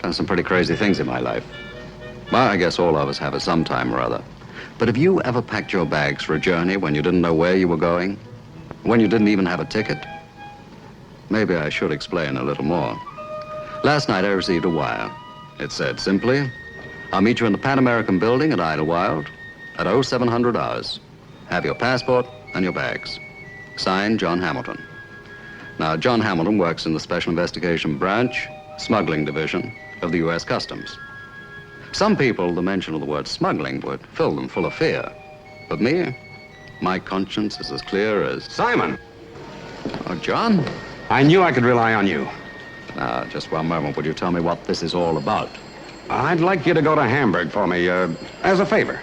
done some pretty crazy things in my life. Well, I guess all of us have at some time or other. But have you ever packed your bags for a journey when you didn't know where you were going? When you didn't even have a ticket? Maybe I should explain a little more. Last night I received a wire. It said simply, I'll meet you in the Pan American building at Idlewild at 0700 hours. Have your passport and your bags. Signed, John Hamilton. Now, John Hamilton works in the Special Investigation Branch, Smuggling Division of the U.S. Customs. Some people, the mention of the word smuggling would fill them full of fear. But me, my conscience is as clear as... Simon! Oh, John? I knew I could rely on you. Now, just one moment. Would you tell me what this is all about? I'd like you to go to Hamburg for me, as a favor.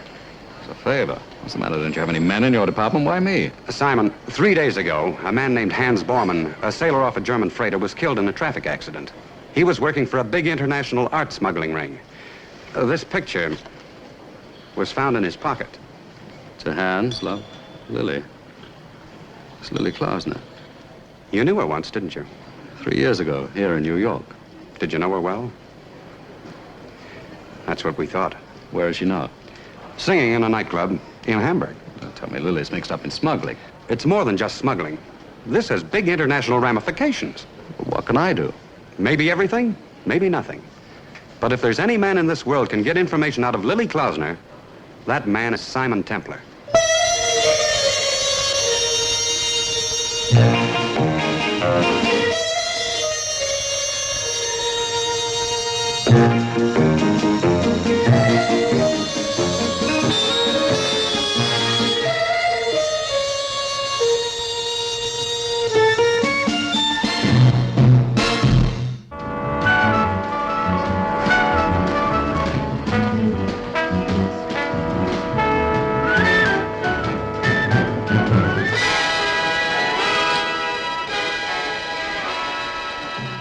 As a favor? What's the matter? Don't you have any men in your department? Why me? Simon, 3 days ago, a man named Hans Bormann, a sailor off a German freighter, was killed in a traffic accident. He was working for a big international art smuggling ring. This picture was found in his pocket. To Hans, love, Lily. It's Lily Klausner. You knew her once, didn't you? 3 years ago, here in New York. Did you know her well? That's what we thought. Where is she now? Singing in a nightclub in Hamburg. Don't tell me Lily's mixed up in smuggling. It's more than just smuggling. This has big international ramifications. What can I do? Maybe everything, maybe nothing. But if there's any man in this world can get information out of Lily Klausner, that man is Simon Templar.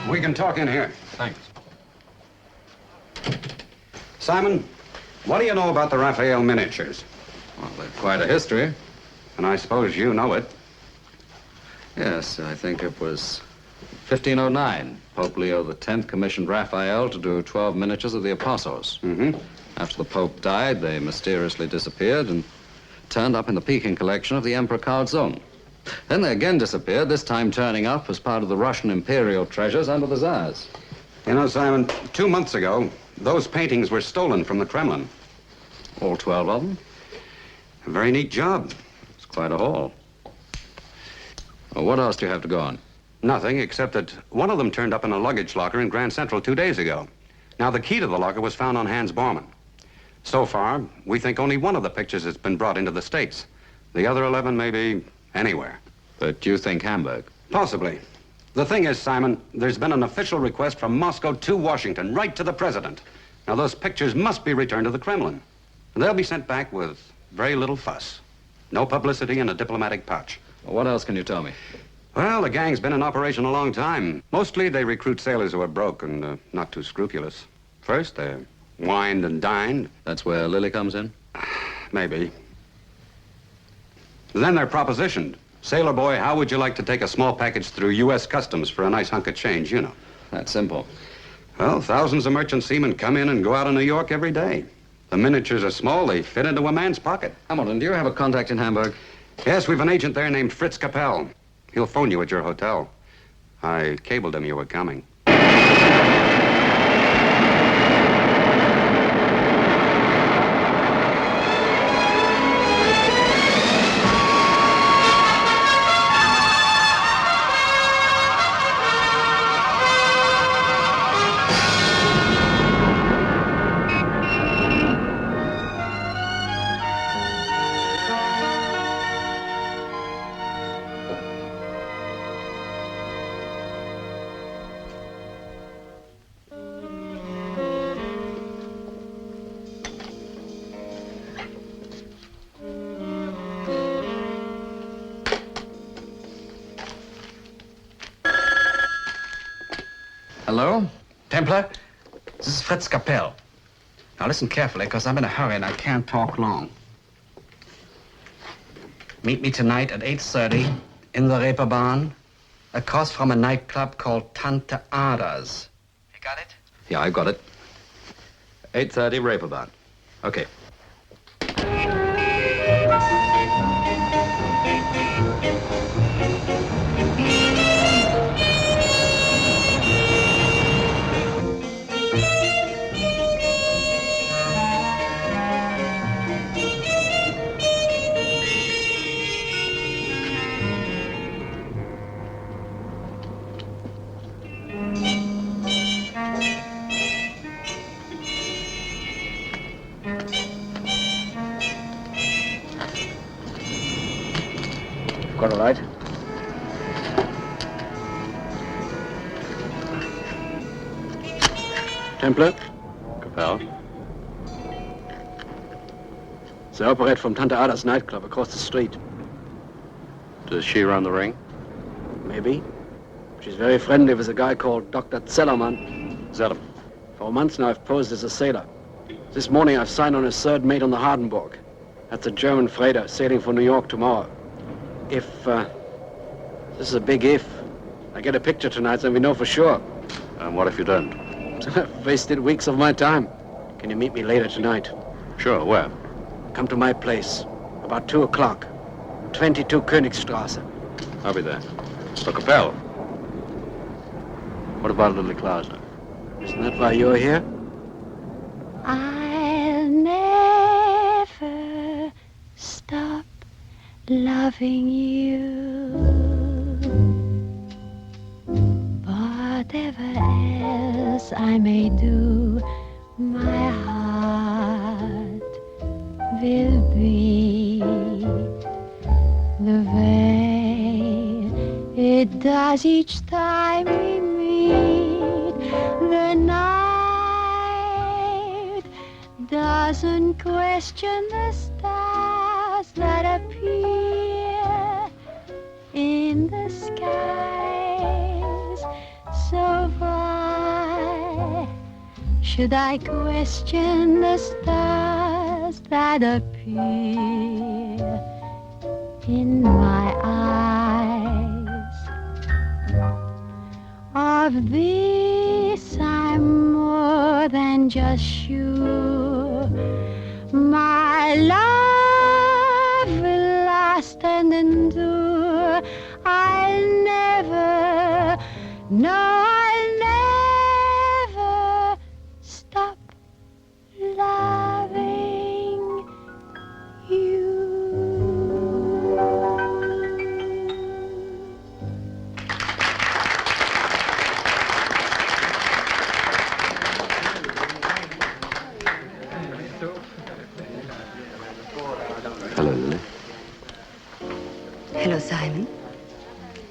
We can talk in here. Thanks. Simon, what do you know about the Raphael miniatures? Well, they've quite a history. And I suppose you know it. Yes, I think it was 1509. Pope Leo X commissioned Raphael to do 12 miniatures of the Apostles. Mm-hmm. After the Pope died, they mysteriously disappeared and turned up in the Peking collection of the Emperor Cao Zong. Then they again disappeared, this time turning up as part of the Russian imperial treasures under the Tsars. You know, Simon, 2 months ago, those paintings were stolen from the Kremlin. All 12 of them? A very neat job. It's quite a haul. Well, what else do you have to go on? Nothing, except that one of them turned up in a luggage locker in Grand Central 2 days ago. Now, the key to the locker was found on Hans Bormann. So far, we think only one of the pictures has been brought into the States. The other 11 may be anywhere. But you think Hamburg? Possibly. The thing is, Simon, there's been an official request from Moscow to Washington, right to the president. Now, those pictures must be returned to the Kremlin. They'll be sent back with very little fuss. No publicity and a diplomatic pouch. Well, what else can you tell me? Well, the gang's been in operation a long time. Mostly they recruit sailors who are broke and not too scrupulous. First, they're wined and dined. That's where Lily comes in? Maybe. Then they're propositioned. Sailor boy, how would you like to take a small package through U.S. Customs for a nice hunk of change, you know? That's simple. Well, thousands of merchant seamen come in and go out of New York every day. The miniatures are small. They fit into a man's pocket. Hamilton, do you have a contact in Hamburg? Yes, we've an agent there named Fritz Capel. He'll phone you at your hotel. I cabled him you were coming. Hello? Templar, this is Fritz Capel. Now listen carefully, because I'm in a hurry and I can't talk long. Meet me tonight at 8:30 in the Reeperbahn, across from a nightclub called Tante Ada's. You got it? Yeah, I got it. 8:30, Raperbound. Okay. Got a light? Templar? Capel? They operate from Tante Ada's nightclub across the street. Does she run the ring? Maybe. She's very friendly with a guy called Dr. Zellerman. Zellerman. For months now I've posed as a sailor. This morning I've signed on as third mate on the Hardenburg. That's a German freighter sailing for New York tomorrow. If, this is a big if. I get a picture tonight, then we know for sure. And what if you don't? I've wasted weeks of my time. Can you meet me later tonight? Sure, where? Come to my place. About 2 o'clock. 22 Königstrasse. I'll be there. So, Capel, what about Lily Klausner? Isn't that why you're here? I'll never stop loving you. Whatever else I may do, my heart will be the way it does each time we meet. The night doesn't question the stars that appear in the skies. So why should I question the stars that appear in my eyes? Of this I'm more than just sure. My love will last and endure. I'll never, no, I'll never stop loving you. Hello, Lily. Hello, Simon.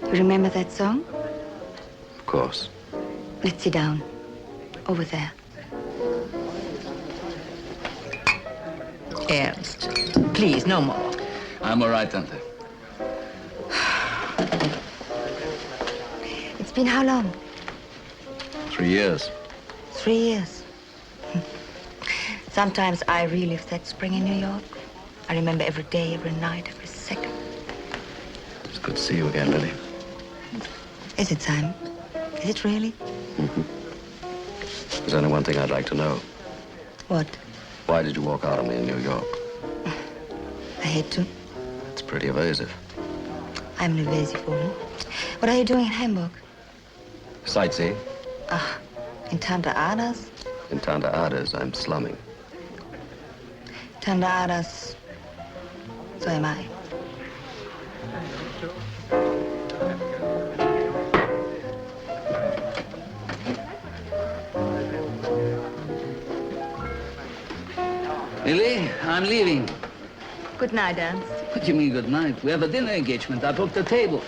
You remember that song? Of course. Let's sit down. Over there. Ernst, please, no more. I'm all right, Tante. It's been how long? 3 years. 3 years. Sometimes I relive that spring in New York. I remember every day, every night, every second. It's good to see you again, Lily. Is it, Simon? Is it really? There's only one thing I'd like to know. What? Why did you walk out on me in New York? I hate to. It's pretty evasive. I'm an evasive woman. What are you doing in Hamburg? Sightseeing. Ah, in Tante Ada's? In Tante Ada's, I'm slumming. Tante Ada's. So am I. Lily, I'm leaving. Good night, Ernst. What do you mean good night? We have a dinner engagement. I booked the table.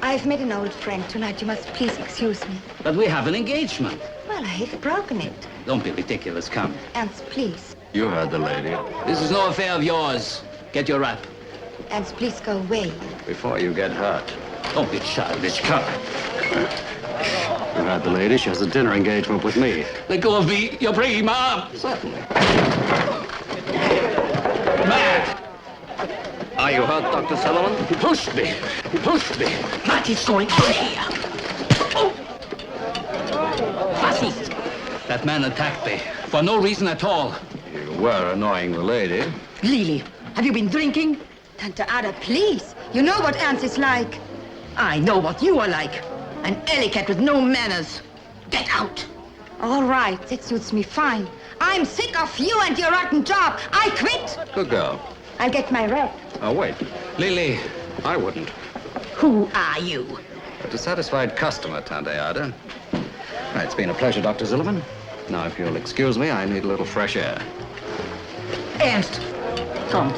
I've met an old friend tonight. You must please excuse me. But we have an engagement. Well, I've broken it. Don't be ridiculous, come. Ernst, please. You heard the lady. This is no affair of yours. Get your wrap. Ernst, please go away. Before you get hurt. Don't be childish, come. You heard the lady. She has a dinner engagement with me. Let go of me. You're breaking my arm. Certainly. Matt! Are you hurt, Dr. Sullivan? He pushed me. He pushed me. What is going on here? Oh! Was ist? That man attacked me for no reason at all. You were annoying the lady. Lily, have you been drinking? Tante Ada, please. You know what Ernst is like. I know what you are like. An alley cat with no manners. Get out. All right, that suits me fine. I'm sick of you and your rotten job. I quit. Good girl. I'll get my rep. Oh, wait. Lily, I wouldn't. Who are you? A dissatisfied customer, Tante Ada. Right, it's been a pleasure, Dr. Zillivan. Now, if you'll excuse me, I need a little fresh air. Ernst, come.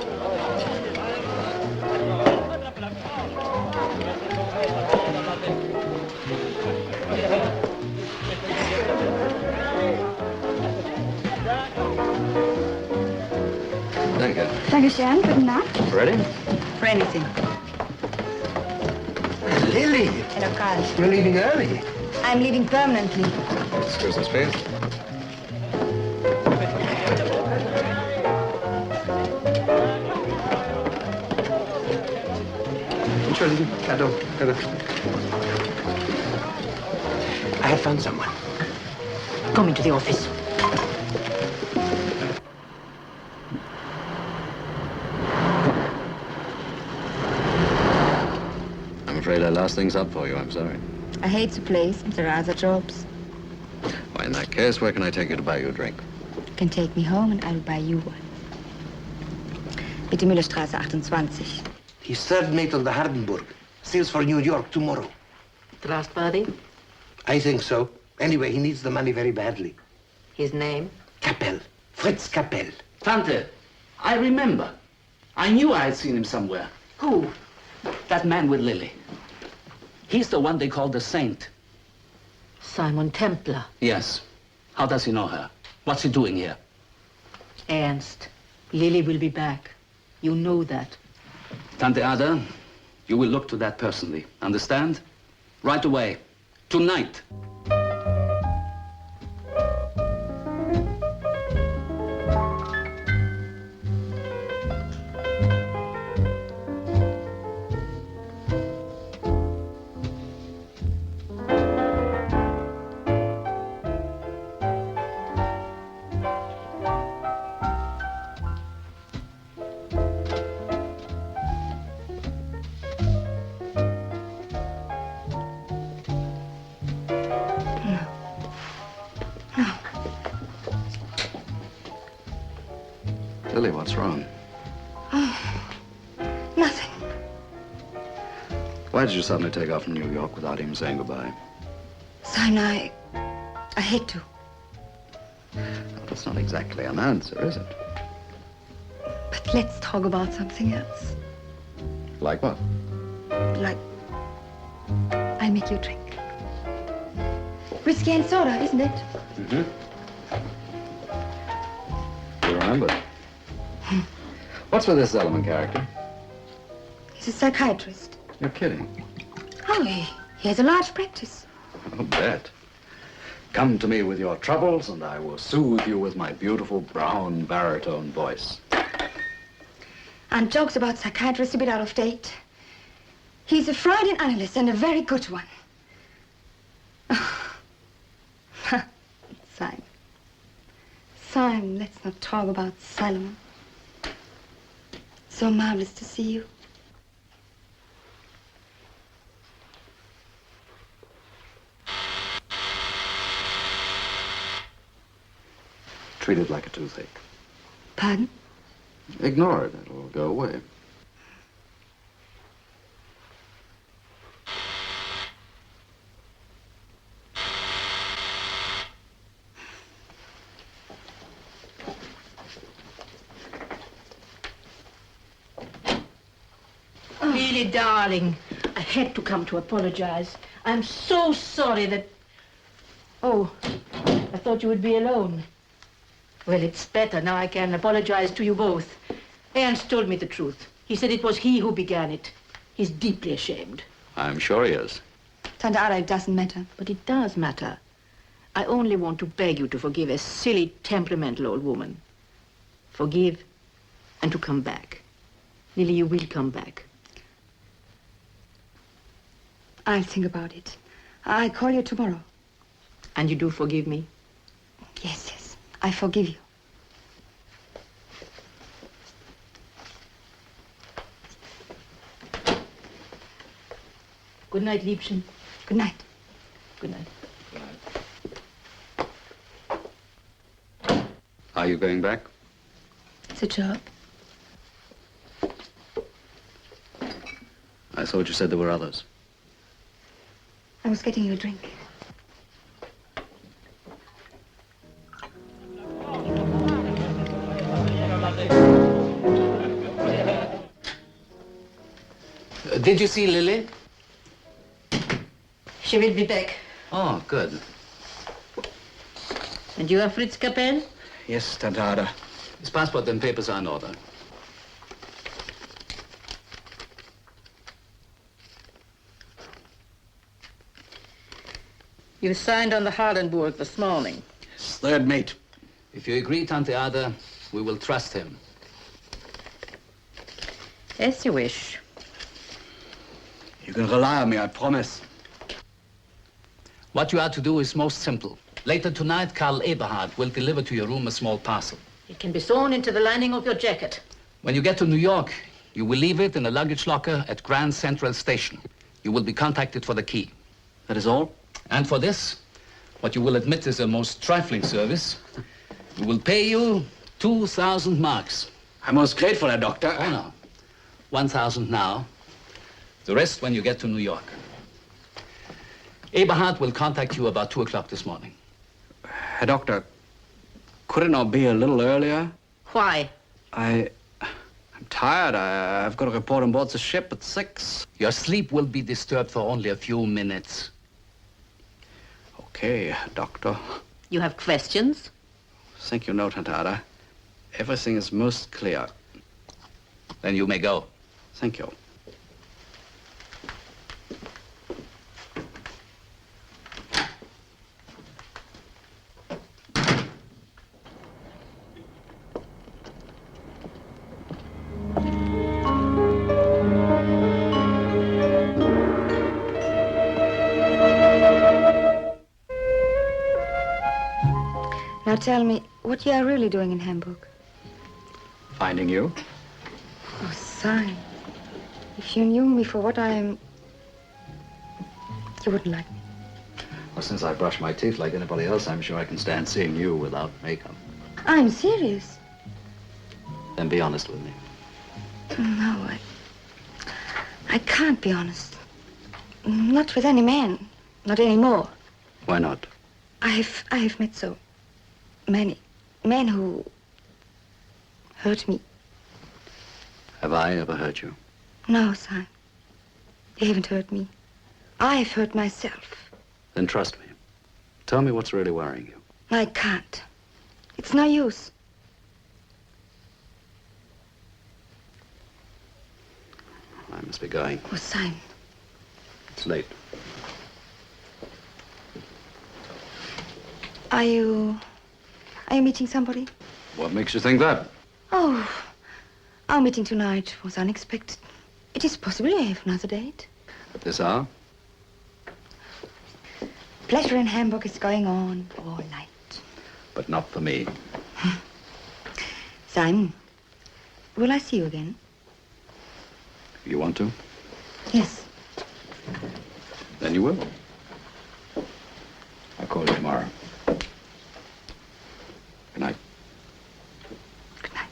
Thank you. Dankeschön, guten Nacht. Ready? For anything. Lily, Hello, Carl. you're leaving early. I'm leaving permanently. Excuse us, please. Entschuldigung, Cadeau. I have found someone. Come into the office. I'm afraid I lost things up for you. I'm sorry. I hate the place. There are other jobs. Well, in that case, where can I take you to buy you a drink? You can take me home and I'll buy you one. Bitte Müllerstraße 28. He's third mate on the Hardenburg. Sails for New York tomorrow. The last party? I think so. Anyway, he needs the money very badly. His name? Capel. Fritz Capel. Tante, I remember. I knew I had seen him somewhere. Who? That man with Lily. He's the one they call the Saint. Simon Templar. Yes. How does he know her? What's he doing here? Ernst, Lily will be back. You know that. Tante Ada, you will look to that personally. Understand? Right away. Tonight. Lily, what's wrong? Nothing. Why did you suddenly take off from New York without even saying goodbye? Simon, I hate to. Well, that's not exactly an answer, is it? But let's talk about something else. Like what? Like, I'll make you a drink. Whiskey and soda, isn't it? Mm-hmm. You remember? What's with this Zellman character? He's a psychiatrist. You're kidding. Oh, he has a large practice. I'll bet. Come to me with your troubles, and I will soothe you with my beautiful brown baritone voice. And jokes about psychiatrists a bit out of date. He's a Freudian analyst and a very good one. Simon. Simon, let's not talk about Solomon. So marvelous to see you. Treat it like a toothache. Pardon? Ignore it. It'll go away. Lily, darling, I had to come to apologize. I'm so sorry that... Oh, I thought you would be alone. Well, it's better. Now I can apologize to you both. Ernst told me the truth. He said it was he who began it. He's deeply ashamed. I'm sure he is. Tante Ada, it doesn't matter. But it does matter. I only want to beg you to forgive a silly, temperamental old woman. Forgive and to come back. Lily, you will come back. I'll think about it. I'll call you tomorrow. And you do forgive me? I forgive you. Good night, Liebchen. Good night. Good night. Are you going back? It's a job. I thought you said there were others. I was getting you a drink. Did you see Lily? She will be back. Oh, good. And you are Fritz Capel? Yes, Tante Ada. His passport and papers are in order. You signed on the Hardenburg this morning. Yes, third mate. If you agree, Tante Ada, we will trust him. As you wish. You can rely on me, I promise. What you are to do is most simple. Later tonight, Karl Eberhard will deliver to your room a small parcel. It can be sewn into the lining of your jacket. When you get to New York, you will leave it in a luggage locker at Grand Central Station. You will be contacted for the key. That is all? And for this, what you will admit is a most trifling service, we will pay you 2,000 marks. I'm most grateful, Herr Doctor. Oh, no. 1,000 now. The rest when you get to New York. Eberhard will contact you about 2 o'clock this morning. Herr Doctor, could it not be a little earlier? Why? I'm tired. I've got to report on board the ship at 6. Your sleep will be disturbed for only a few minutes. Okay, Doctor. You have questions? Thank you, no, Tante Ada. Everything is most clear. Then you may go. Thank you. Now tell me, what you are really doing in Hamburg? Finding you? Oh, Simon. If you knew me for what I am, you wouldn't like me. Well, since I brush my teeth like anybody else, I'm sure I can stand seeing you without makeup. I'm serious. Then be honest with me. No, I can't be honest. Not with any man. Not anymore. Why not? I've met so many men who hurt me. Have I ever hurt you? No, Simon. You haven't hurt me. I've hurt myself. Then trust me. Tell me what's really worrying you. I can't. It's no use. I must be going. Oh, Simon. It's late. Are you meeting somebody? What makes you think that? Oh, our meeting tonight was unexpected. It is possible I have another date. At this hour? Pleasure in Hamburg is going on all night. But not for me. Simon, will I see you again? You want to? Yes. Then you will. I'll call you tomorrow. Good night. Good night.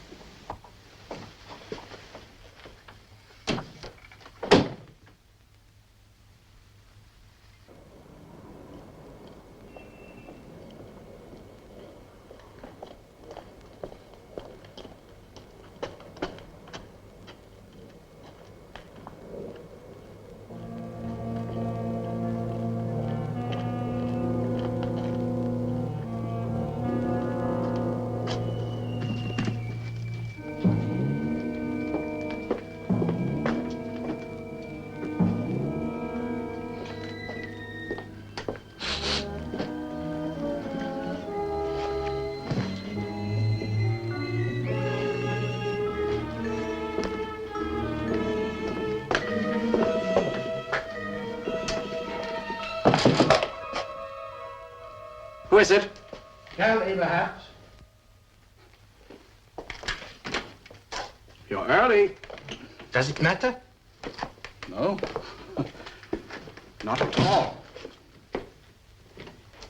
Who is it? Karl Eberhard. You're early. Does it matter? No. Not at all.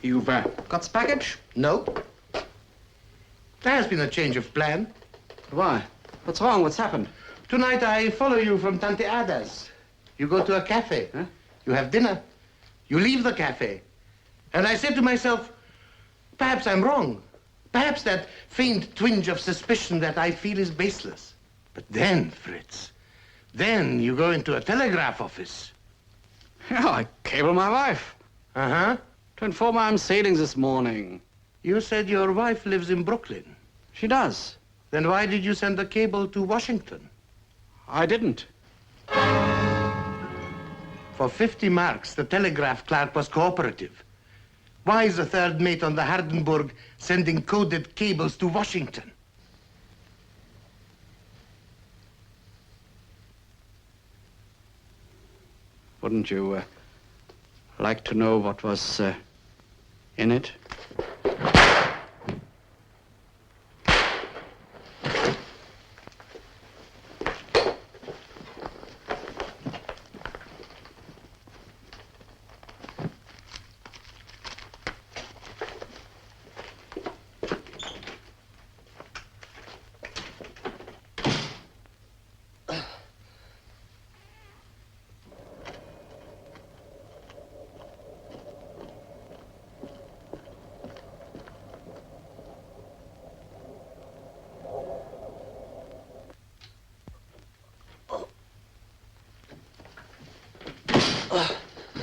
You've got package? No. There has been a change of plan. Why? What's wrong? What's happened? Tonight I follow you from Tante Ada's. You go to a cafe. Huh? You have dinner. You leave the cafe. And I said to myself, perhaps I'm wrong. Perhaps that faint twinge of suspicion that I feel is baseless. But then, Fritz, then you go into a telegraph office. Yeah, I cabled my wife Uh-huh. to inform her I'm sailing this morning. You said your wife lives in Brooklyn. She does. Then why did you send a cable to Washington? I didn't. For 50 marks, the telegraph clerk was cooperative. Why is the third mate on the Hardenburg sending coded cables to Washington? Wouldn't you like to know what was in it?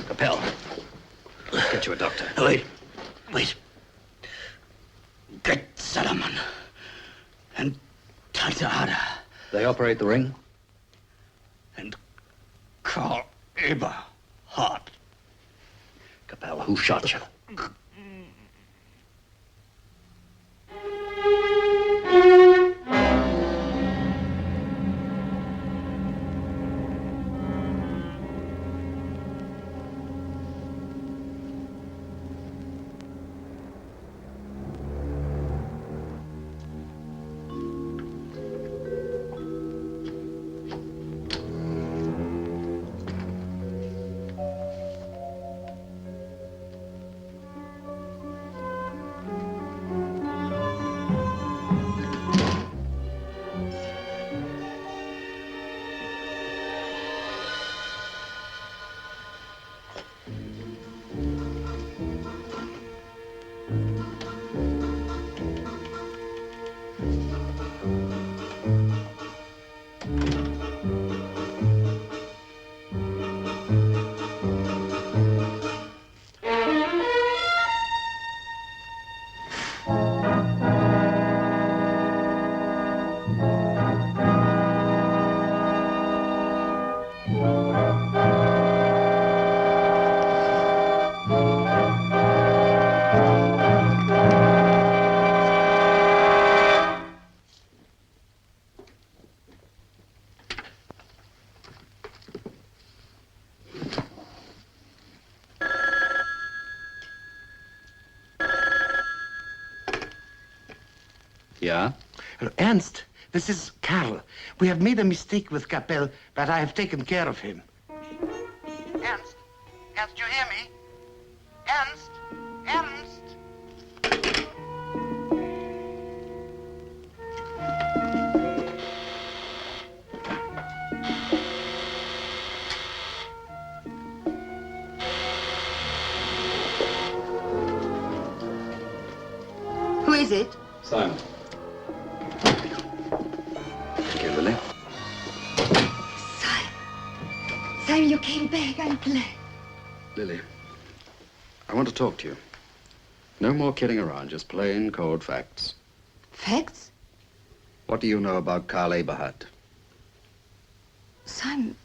Capel, get you a doctor. Wait. Get Salaman and Tante Ada They operate the ring? and Carl Eberhardt. Capel, who shot you? Yeah? Ernst, this is Karl. We have made a mistake with Capel, but I have taken care of him. Ernst? Ernst, you hear me? Ernst? Ernst? Who is it? Simon. Thank you, Lily. Simon, you came back. I'm glad. Lily, I want to talk to you. No more kidding around, just plain, cold facts. Facts? What do you know about Karl Eberhardt? Simon,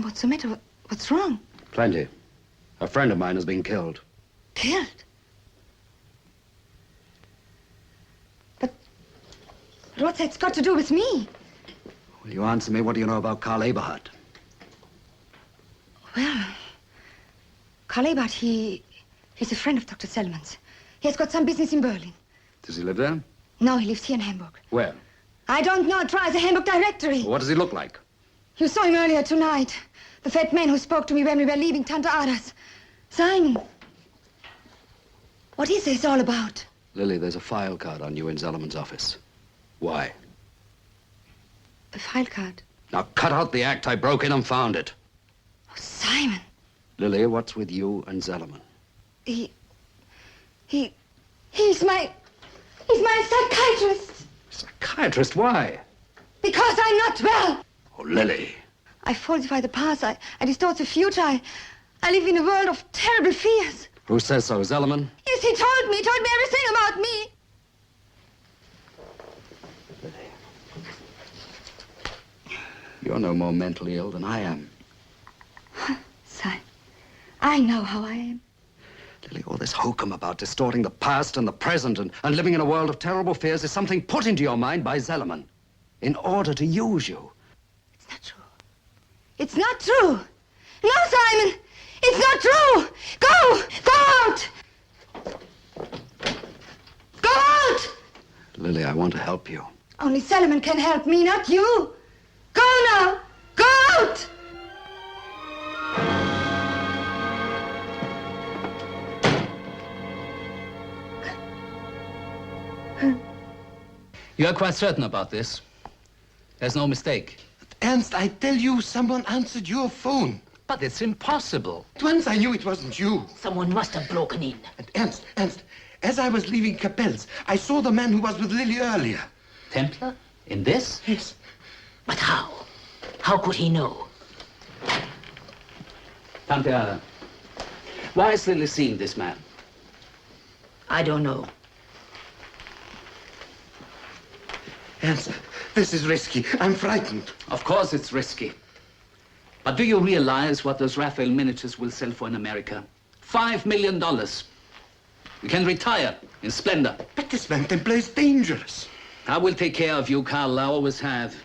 what's the matter? What's wrong? Plenty. A friend of mine has been killed. Killed? But what's that got to do with me? Will you answer me? What do you know about Karl Eberhardt? Well, Karl Eberhardt, he's a friend of Dr. Selman's. He has got some business in Berlin. Does he live there? No, he lives here in Hamburg. Where? I don't know. Try the handbook directory. What does he look like? You saw him earlier tonight. The fat man who spoke to me when we were leaving Tante Ada's. Simon. What is this all about? Lily, there's a file card on you in Zellerman's office. Why? A file card. Now cut out the act. I broke in and found it. Oh, Simon. Lily, what's with you and Zellerman? He's my psychiatrist. Psychiatrist? Why? Because I'm not well. Oh, Lily. I falsify the past. I distort the future. I live in a world of terrible fears. Who says so, Zellerman? Yes, he told me everything about me. You're no more mentally ill than I am. Simon, I know how I am. Lily, all this hokum about distorting the past and the present and living in a world of terrible fears is something put into your mind by Zellerman in order to use you. It's not true. It's not true. No, Simon, it's not true. Go! Go out! Go out! Lily, I want to help you. Only Zellerman can help me, not you. Go now! Go out! You are quite certain about this? There's no mistake. Ernst, I tell you, someone answered your phone. But it's impossible. At once I knew it wasn't you. Someone must have broken in. And Ernst, as I was leaving Capel's, I saw the man who was with Lily earlier. Templar? In this? Yes. But how? How could he know? Tante Ada, why is Lily seeing this man? I don't know. Ernst, this is risky. I'm frightened. Of course it's risky. But do you realize what those Raphael miniatures will sell for in America? $5 million. You can retire in splendor. But this man Templar is dangerous. I will take care of you, Carl. I always have.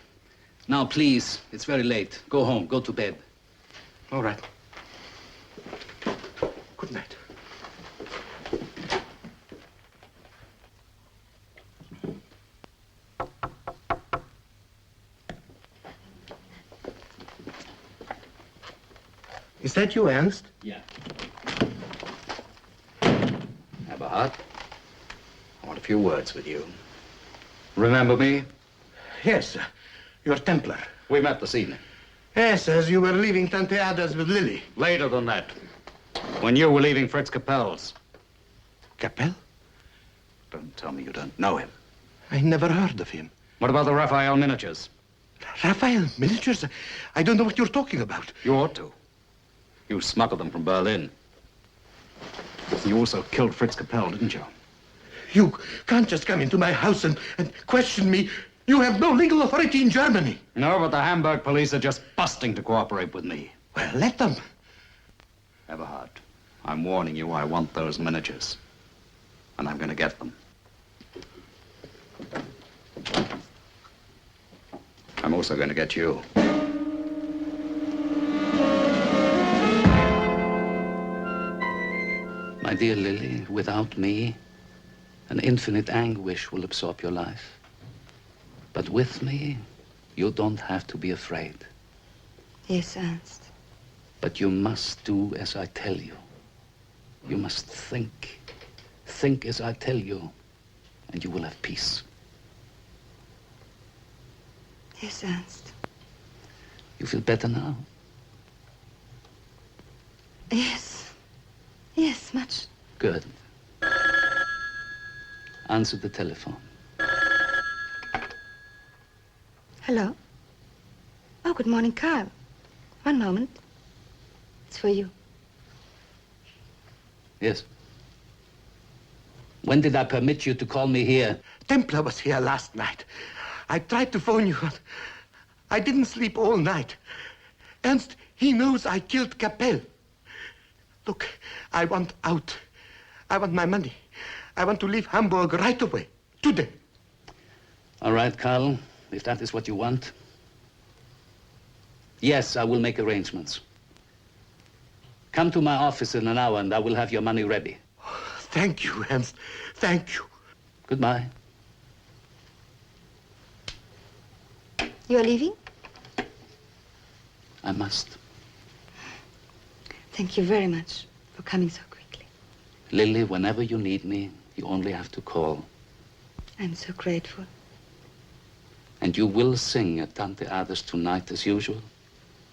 Now, please, it's very late. Go home. Go to bed. All right. Good night. Is that you, Ernst? Yeah. Eberhard, I want a few words with you. Remember me? Yes, you're Templar. We met this evening. Yes, as you were leaving Tante Ada's with Lily. Later than that. When you were leaving Fritz Capel's. Capel? Don't tell me you don't know him. I never heard of him. What about the Raphael miniatures? Raphael miniatures? I don't know what you're talking about. You ought to. You smuggled them from Berlin. You also killed Fritz Capel, didn't you? You can't just come into my house and question me. You have no legal authority in Germany. No, but the Hamburg police are just busting to cooperate with me. Well, let them. Eberhard, I'm warning you, I want those miniatures. And I'm going to get them. I'm also going to get you. My dear Lily, without me, an infinite anguish will absorb your life. But with me, you don't have to be afraid. Yes, Ernst. But you must do as I tell you. You must think. Think as I tell you, and you will have peace. Yes, Ernst. You feel better now? Yes. Yes, much. Good. Answer the telephone. Hello? Oh, good morning, Carl. One moment. It's for you. Yes. When did I permit you to call me here? Templar was here last night. I tried to phone you, but I didn't sleep all night. Ernst, he knows I killed Capel. Look, I want out. I want my money. I want to leave Hamburg right away. Today. All right, Carl, if that is what you want. Yes, I will make arrangements. Come to my office in an hour and I will have your money ready. Thank you, Ernst. Thank you. Goodbye. You're leaving? I must. Thank you very much for coming so quickly. Lily, whenever you need me, you only have to call. I'm so grateful. And you will sing at Tante Ada's tonight as usual?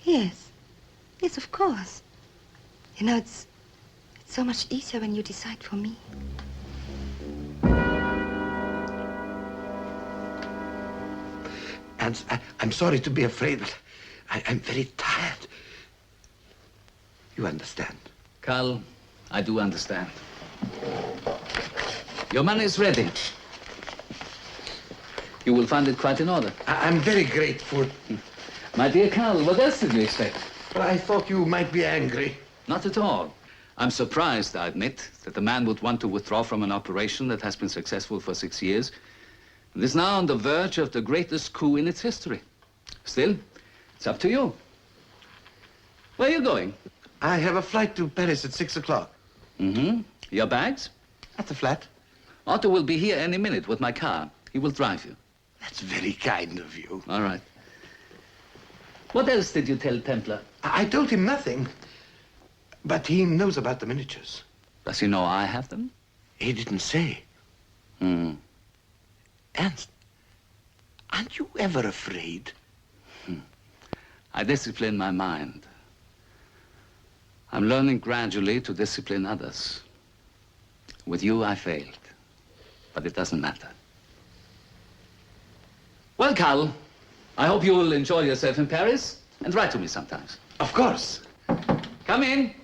Yes. Yes, of course. You know, it's so much easier when you decide for me. And I'm sorry to be afraid, but I'm very tired. You understand? Carl, I do understand. Your money is ready. You will find it quite in order. I'm very grateful. My dear Carl, what else did you expect? But I thought you might be angry. Not at all. I'm surprised, I admit, that the man would want to withdraw from an operation that has been successful for 6 years and is now on the verge of the greatest coup in its history. Still, it's up to you. Where are you going? I have a flight to Paris at 6 o'clock. Mm-hmm. Your bags? At the flat. Otto will be here any minute with my car. He will drive you. That's very kind of you. All right. What else did you tell Templar? I told him nothing. But he knows about the miniatures. Does he know I have them? He didn't say. Hmm. Ernst, aren't you ever afraid? I discipline my mind. I'm learning gradually to discipline others. With you, I failed. But it doesn't matter. Well, Carl, I hope you will enjoy yourself in Paris and write to me sometimes. Of course. Come in.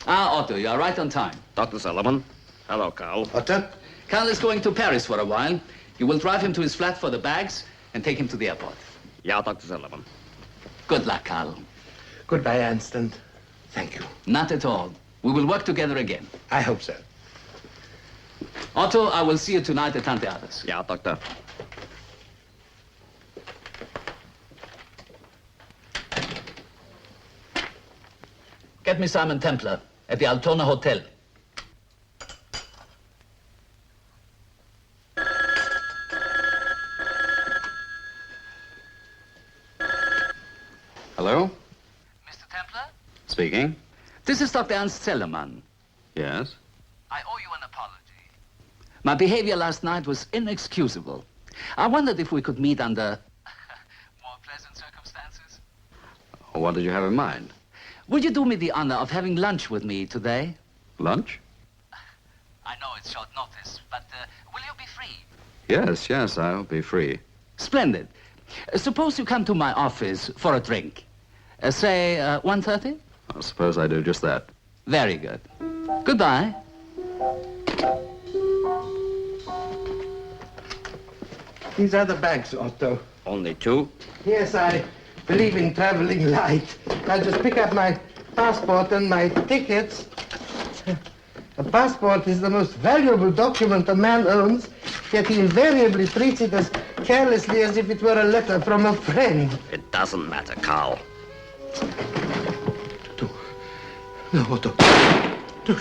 Ah, Otto, you are right on time. Dr. Sullivan. Hello, Carl. Otto? Carl is going to Paris for a while. You will drive him to his flat for the bags and take him to the airport. Yeah, Dr. Sullivan. Good luck, Carl. Goodbye, Ernst, and thank you. Not at all. We will work together again. I hope so. Otto, I will see you tonight at Tante Ada's. Yeah, Doctor. Get me Simon Templar at the Altona Hotel. Hello? Mr. Templar? Speaking. This is Dr. Ernst Zellermann. Yes? I owe you an apology. My behavior last night was inexcusable. I wondered if we could meet under more pleasant circumstances. What did you have in mind? Would you do me the honor of having lunch with me today? Lunch? I know it's short notice, but will you be free? Yes, I'll be free. Splendid. Suppose you come to my office for a drink. Say 1:30? I suppose I do just that. Very good. Goodbye. These are the bags, Otto. Only two? Yes, I believe in traveling light. I'll just pick up my passport and my tickets. A passport is the most valuable document a man owns, yet he invariably treats it as carelessly as if it were a letter from a friend. It doesn't matter, Carl. No, Otto. No.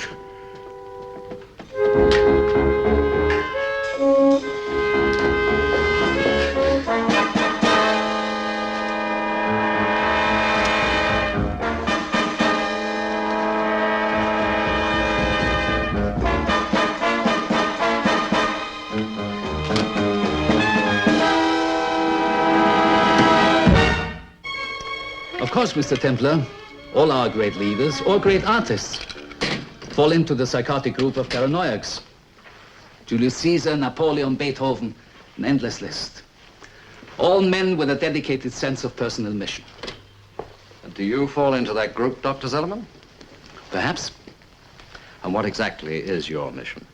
Of course, Mr. Templar, all our great leaders, all great artists, fall into the psychotic group of paranoiacs. Julius Caesar, Napoleon, Beethoven, an endless list. All men with a dedicated sense of personal mission. And do you fall into that group, Dr. Zellerman? Perhaps. And what exactly is your mission?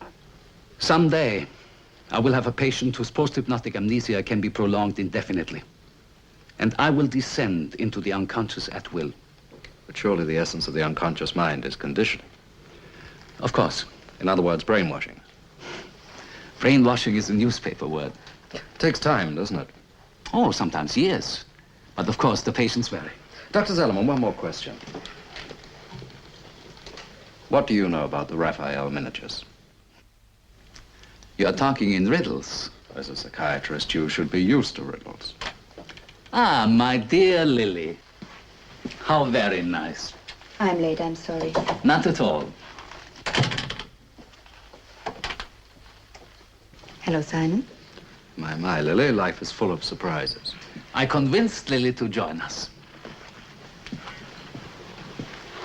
Someday, I will have a patient whose post-hypnotic amnesia can be prolonged indefinitely. And I will descend into the unconscious at will. But surely the essence of the unconscious mind is conditioning. Of course. In other words, brainwashing. Brainwashing is a newspaper word. It takes time, doesn't it? Oh, sometimes years. But of course, the patients vary. Dr. Zellerman, one more question. What do you know about the Raphael miniatures? You are talking in riddles. As a psychiatrist, you should be used to riddles. Ah, my dear Lily. How very nice. I'm late, I'm sorry. Not at all. Hello, Simon. My, Lily, life is full of surprises. I convinced Lily to join us.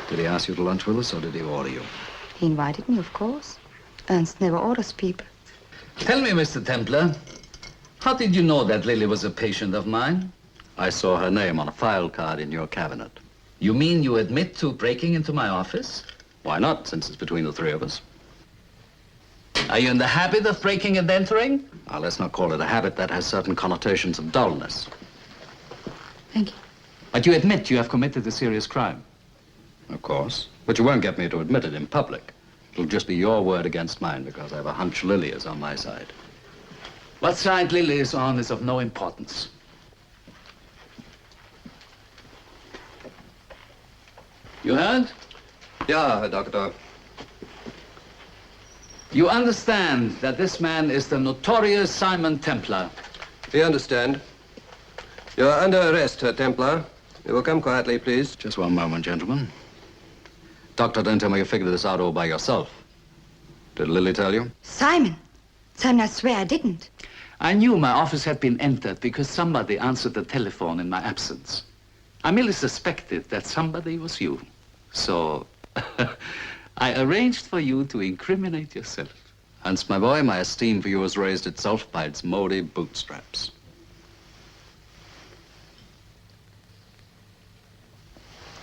Did he ask you to lunch with us, or did he order you? He invited me, of course. Ernst never orders people. Tell me, Mr. Templar, how did you know that Lily was a patient of mine? I saw her name on a file card in your cabinet. You mean you admit to breaking into my office? Why not, since it's between the three of us? Are you in the habit of breaking and entering? Now, let's not call it a habit. That has certain connotations of dullness. Thank you. But you admit you have committed a serious crime. Of course. But you won't get me to admit it in public. It'll just be your word against mine, because I have a hunch Lily is on my side. What side Lily is on is of no importance. You heard? Yeah, Doctor. You understand that this man is the notorious Simon Templar. We understand. You're under arrest, Herr Templar. You will come quietly, please. Just one moment, gentlemen. Doctor, don't tell me you figured this out all by yourself. Did Lily tell you? Simon! Simon, I swear I didn't. I knew my office had been entered because somebody answered the telephone in my absence. I merely suspected that somebody was you. So I arranged for you to incriminate yourself. Hans, my boy, my esteem for you has raised itself by its moldy bootstraps.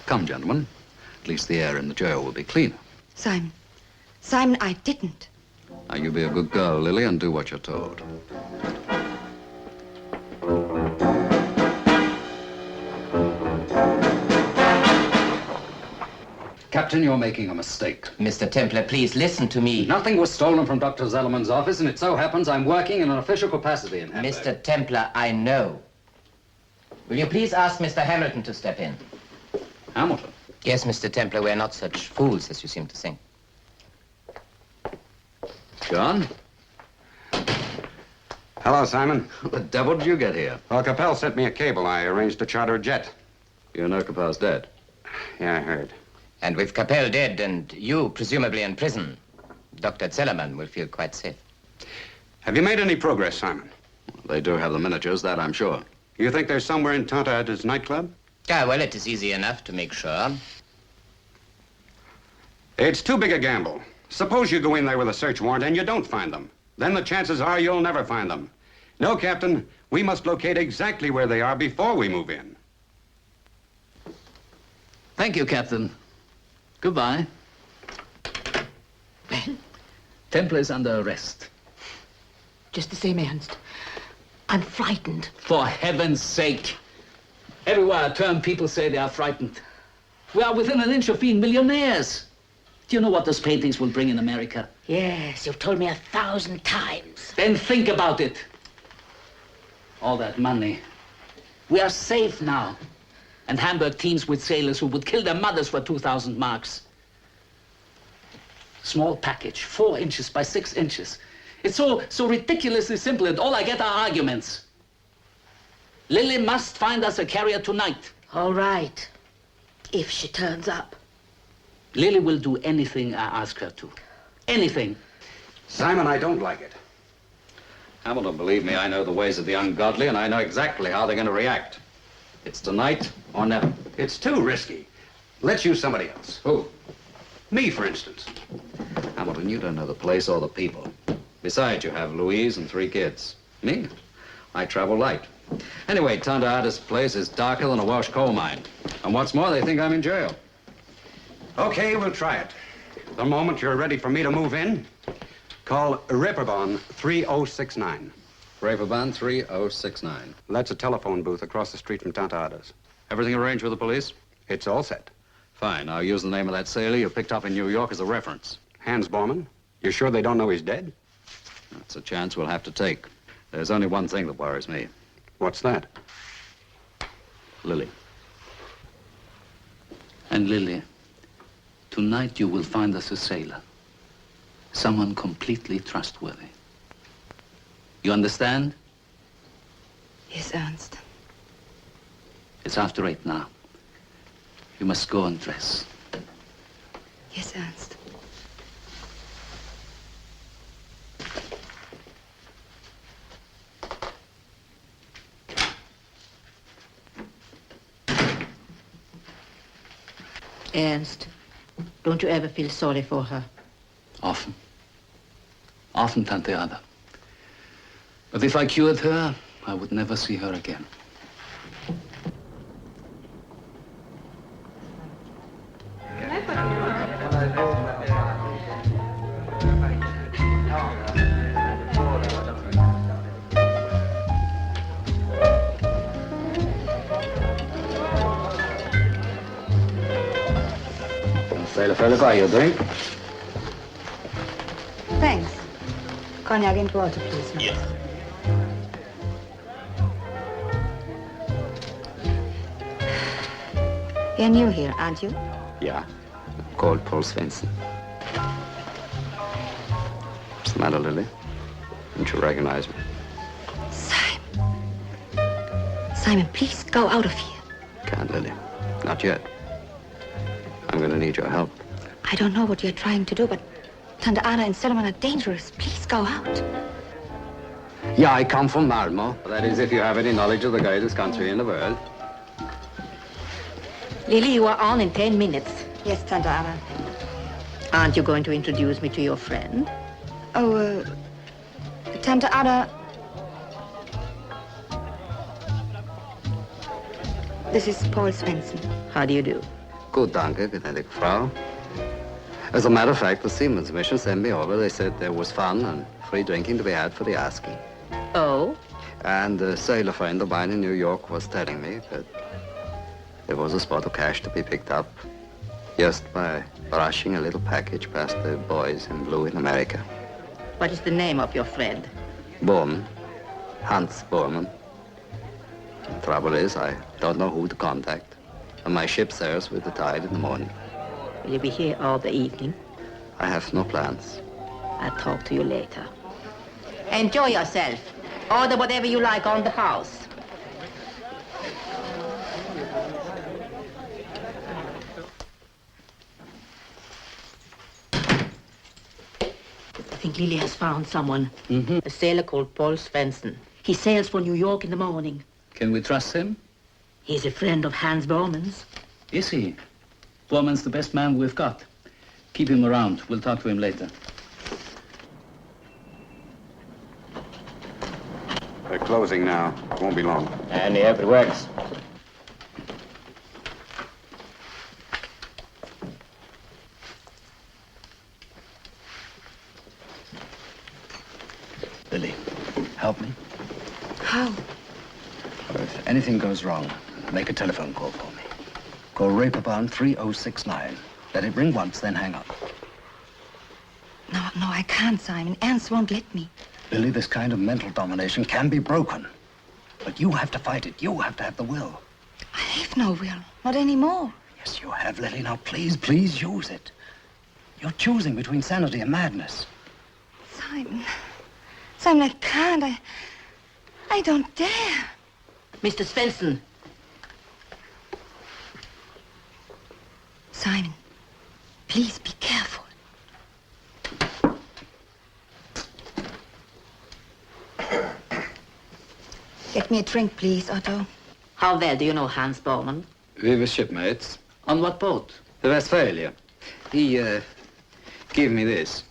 Come, gentlemen. At least the air in the jail will be cleaner. Simon. Simon, I didn't. Now, you be a good girl, Lily, and do what you're told. Captain, you're making a mistake. Mr. Templar, please listen to me. Nothing was stolen from Dr. Zellerman's office, and it so happens I'm working in an official capacity in Hamburg. Mr. Templar, I know. Will you please ask Mr. Hamilton to step in? Hamilton? Yes, Mr. Templar, we're not such fools as you seem to think. John? Hello, Simon. What the devil did you get here? Well, Capel sent me a cable. I arranged to charter a jet. You know Capel's dead? Yeah, I heard. And with Capel dead and you presumably in prison, Dr. Zellerman will feel quite safe. Have you made any progress, Simon? They do have the miniatures, that I'm sure. You think they're somewhere in Tanta at his nightclub? Ah, well, it is easy enough to make sure. It's too big a gamble. Suppose you go in there with a search warrant and you don't find them. Then the chances are you'll never find them. No, Captain, we must locate exactly where they are before we move in. Thank you, Captain. Goodbye. Well? Templar is under arrest. Just the same, Ernst. I'm frightened. For heaven's sake. Everywhere I turn, people say they are frightened. We are within an inch of being millionaires. Do you know what those paintings will bring in America? Yes, you've told me 1,000 times. Then think about it. All that money. We are safe now. And Hamburg teams with sailors who would kill their mothers for 2,000 marks. Small package, 4 inches by 6 inches. It's so ridiculously simple, and all I get are arguments. Lily must find us a carrier tonight. All right. If she turns up. Lily will do anything I ask her to. Anything. Simon, I don't like it. Hamilton, believe me, I know the ways of the ungodly, and I know exactly how they're going to react. It's tonight or never. It's too risky. Let's use somebody else. Who? Me, for instance. Hamilton, you don't know the place or the people. Besides, you have Louise and 3 kids. Me? I travel light. Anyway, Tanta Ada's place is darker than a Welsh coal mine. And what's more, they think I'm in jail. Okay, we'll try it. The moment you're ready for me to move in, call Reeperbahn 3069. Reeperbahn 3069. That's a telephone booth across the street from Tanta Ada's. Everything arranged with the police? It's all set. Fine. I'll use the name of that sailor you picked up in New York as a reference. Hans Bormann? You sure they don't know he's dead? That's a chance we'll have to take. There's only one thing that worries me. What's that? Lily. And Lily, tonight you will find us a sailor. Someone completely trustworthy. You understand? Yes, Ernst. It's after 8 now. You must go and dress. Yes, Ernst. Ernst, don't you ever feel sorry for her? Often. Often, Tante Ada. But if I cured her, I would never see her again. Sailor fella, buy you a drink? Thanks. Cognac and water, please. Yes. You're new here, aren't you? Yeah. Called Paul Svensson. What's the matter, Lily? Didn't you recognize me? Simon, please go out of here. Can't, Lily. Not yet. I'm going to need your help. I don't know what you're trying to do, but Tante Ada and Solomon are dangerous. Please go out. Yeah, I come from Malmo. That is, if you have any knowledge of the greatest country in the world. Lily, you are on in 10 minutes. Yes, Tante Ada. Aren't you going to introduce me to your friend? Oh, Tante Ada. This is Paul Svensson. How do you do? Good, danke, gnädige Frau. As a matter of fact, the Seamen's Mission sent me over. They said there was fun and free drinking to be had for the asking. Oh? And a sailor friend of mine in New York was telling me that there was a spot of cash to be picked up just by brushing a little package past the boys in blue in America. What is the name of your friend? Borman. Hans Borman. The trouble is, I don't know who to contact. And my ship sails with the tide in the morning. Will you be here all the evening? I have no plans. I'll talk to you later. Enjoy yourself. Order whatever you like on the house. I think Lily has found someone. A sailor called Paul Svensson. He sails for New York in the morning. Can we trust him? He's a friend of Hans Bormann's. Is he? Borman's the best man we've got. Keep him around. We'll talk to him later. They're closing now. Won't be long. And he hope it works. Lily, help me. How? If anything goes wrong, make a telephone call for me. Call Reeperbahn 3069. Let it ring once, then hang up. No, I can't, Simon. Ernst won't let me. Lily, this kind of mental domination can be broken. But you have to fight it. You have to have the will. I have no will. Not anymore. Yes, you have, Lily. Now, please use it. You're choosing between sanity and madness. Simon, I can't. I don't dare. Mr. Svensson. Simon, please be careful. Get me a drink, please, Otto. How well do you know Hans Bormann? We were shipmates. On what boat? The Westphalia. He, gave me this.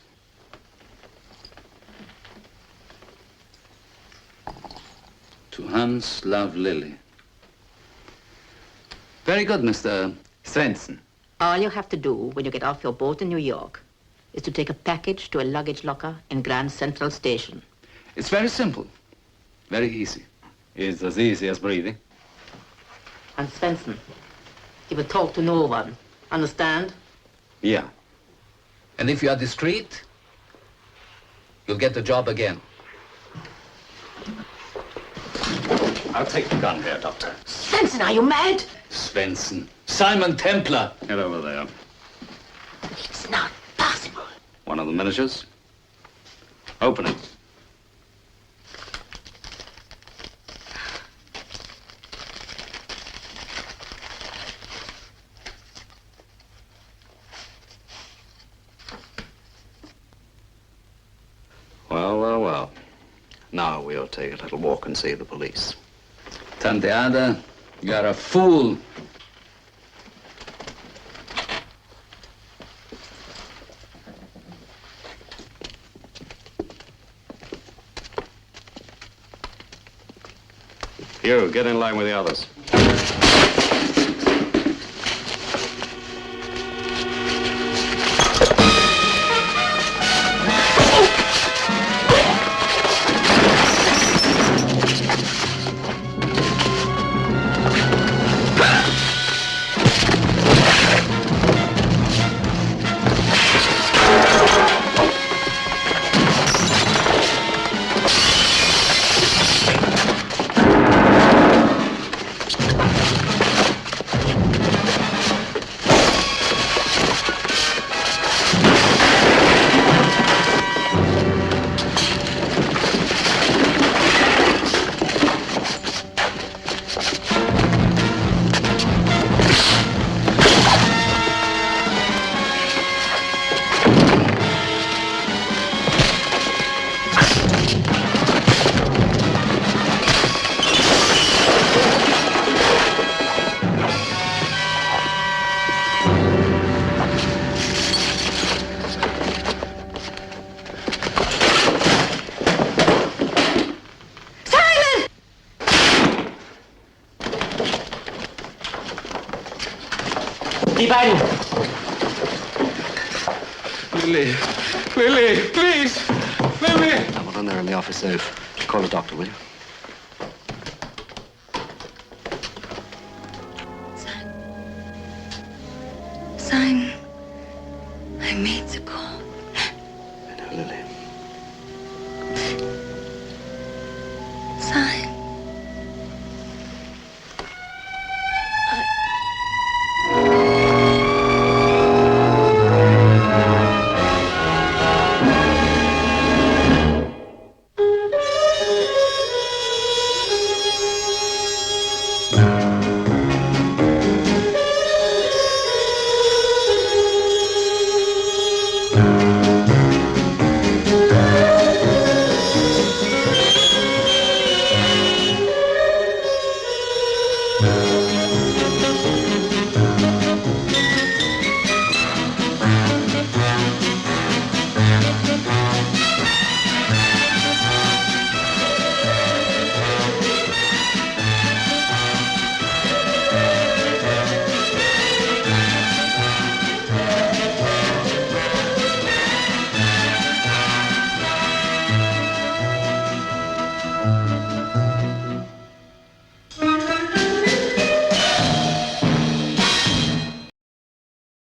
To Hans, love Lily. Very good, Mr. Svensson. All you have to do when you get off your boat in New York is to take a package to a luggage locker in Grand Central Station. It's very simple. Very easy. It's as easy as breathing. And Svensson, you will talk to no one. Understand? Yeah. And if you are discreet, you'll get the job again. I'll take the gun here, Doctor. Svensson, are you mad? Svensson. Simon Templar. Get over there. It's not possible. One of the miniatures. Open it. Well, well, well. Now we'll take a little walk and see the police. Tante Ada, you're a fool. You, get in line with the others. Die beiden! Lily. Lily, please. Lily. Now, well, done there in the office, Dave. Call a doctor, will you?